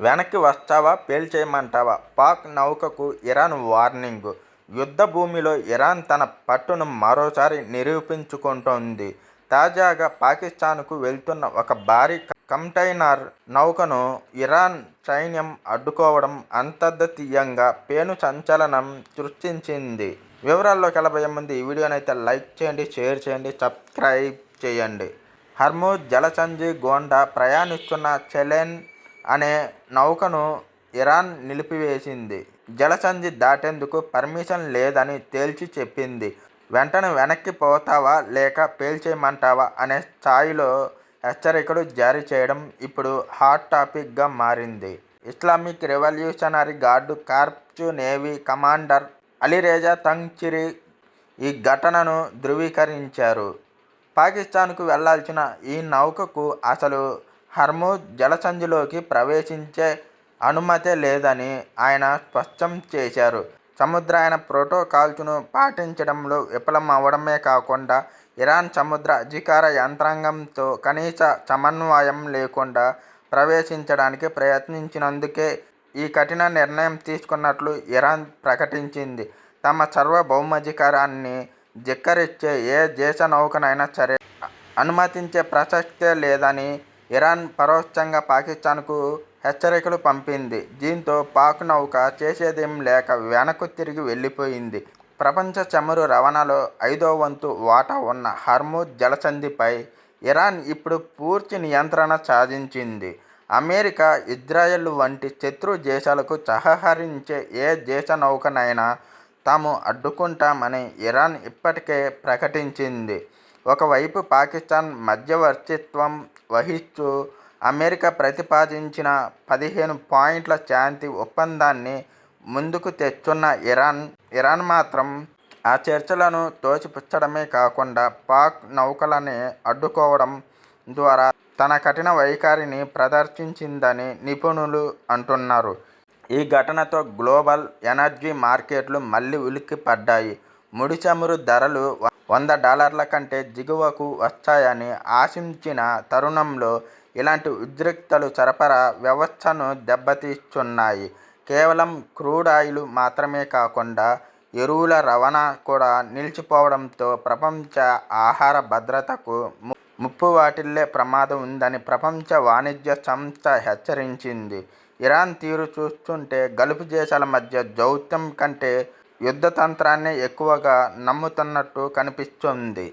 వెనక్కి వస్తావా పేల్చేయమంటావా? పాక్ నౌకకు ఇరాన్ వార్నింగ్. యుద్ధ భూమిలో ఇరాన్ తన పట్టును మరోసారి నిరూపించుకుంటోంది. తాజాగా పాకిస్తాన్కు వెళ్తున్న ఒక భారీ కంటైనర్ నౌకను ఇరాన్ సైన్యం అడ్డుకోవడం అంతర్జాతీయంగా పెను సంచలనం సృష్టించింది. వివరాల్లోకి వెళ్ళబోయే ముందు ఈ వీడియోనైతే లైక్ చేయండి, షేర్ చేయండి, సబ్స్క్రైబ్ చేయండి. హర్మూజ్ జలసంధి గుండా ప్రయాణిస్తున్న సెలెన్ అనే నౌకను ఇరాన్ నిలిపివేసింది. జలసంధి దాటేందుకు పర్మిషన్ లేదని తేల్చి చెప్పింది. వెంటనే వెనక్కి పోతావా లేక పేల్చేయమంటావా అనే స్థాయిలో హెచ్చరికలు జారీ చేయడం ఇప్పుడు హాట్ టాపిక్గా మారింది. Islamic revolutionary guard corps navy commander Alireza Tangsiri ఈ ఘటనను ధృవీకరించారు. పాకిస్తాన్కు వెళ్లాల్సిన ఈ నౌకకు అసలు హర్మూజ్ జలసంధిలోకి ప్రవేశించే అనుమతే లేదని ఆయన స్పష్టం చేశారు. సముద్రయాన ప్రోటోకాల్స్ను పాటించడంలో విఫలమవడమే కాకుండా ఇరాన్ సముద్ర అధికార యంత్రాంగంతో కనీస సమన్వయం లేకుండా ప్రవేశించడానికి ప్రయత్నించినందుకే ఈ కఠిన నిర్ణయం తీసుకున్నట్లు ఇరాన్ ప్రకటించింది. తమ సార్వభౌమాధికారాన్ని ధిక్కరించే ఏ దేశ నౌకనైనా సరే అనుమతించే ప్రసక్తే లేదని ఇరాన్ పరోక్షంగా పాకిస్తాన్కు హెచ్చరికలు పంపింది. దీంతో పాక్ నౌక చేసేదేం లేక వెనక్కు తిరిగి వెళ్లిపోయింది. ప్రపంచ చమురు రవాణాలో 5వ వంతు వాటా ఉన్న హర్మూజ్ జలసంధిపై ఇరాన్ ఇప్పుడు పూర్తి నియంత్రణ సాధించింది. అమెరికా, ఇజ్రాయెల్ వంటి శత్రు దేశాలకు సహకరించే ఏ దేశ నౌకనైనా తాము అడ్డుకుంటామని ఇరాన్ ఇప్పటికే ప్రకటించింది. ఒకవైపు పాకిస్తాన్ మధ్యవర్తిత్వం వహిస్తూ అమెరికా ప్రతిపాదించిన 15 పాయింట్ల శాంతి ఒప్పందాన్ని ముందుకు తెస్తున్న ఇరాన్ మాత్రం ఆ చర్చలను తోసిపుచ్చడమే కాకుండా పాక్ నౌకలని అడ్డుకోవడం ద్వారా తన కఠిన వైఖరిని ప్రదర్శించిందని నిపుణులు అంటున్నారు. ఈ ఘటనతో గ్లోబల్ ఎనర్జీ మార్కెట్లు మళ్లీ ఉలిక్కిపడ్డాయి. ముడి చమురు ధరలు $100 కంటే దిగువకు వస్తాయని ఆశించిన తరుణంలో ఇలాంటి ఉద్రిక్తతలు సరఫరా వ్యవస్థను దెబ్బతీస్తున్నాయి. కేవలం క్రూడ్ ఆయిల్ మాత్రమే కాకుండా ఎరువుల రవాణా కూడా నిలిచిపోవడంతో ప్రపంచ ఆహార భద్రతకు ముప్పు వాటిల్లే ప్రమాదం ఉందని ప్రపంచ వాణిజ్య సంస్థ హెచ్చరించింది. ఇరాన్ తీరు చూస్తుంటే గల్ఫ్ దేశాల మధ్య దౌత్యం కంటే యుద్ధతంత్రాన్నే ఎక్కువగా నమ్ముతున్నట్టు కనిపిస్తోంది.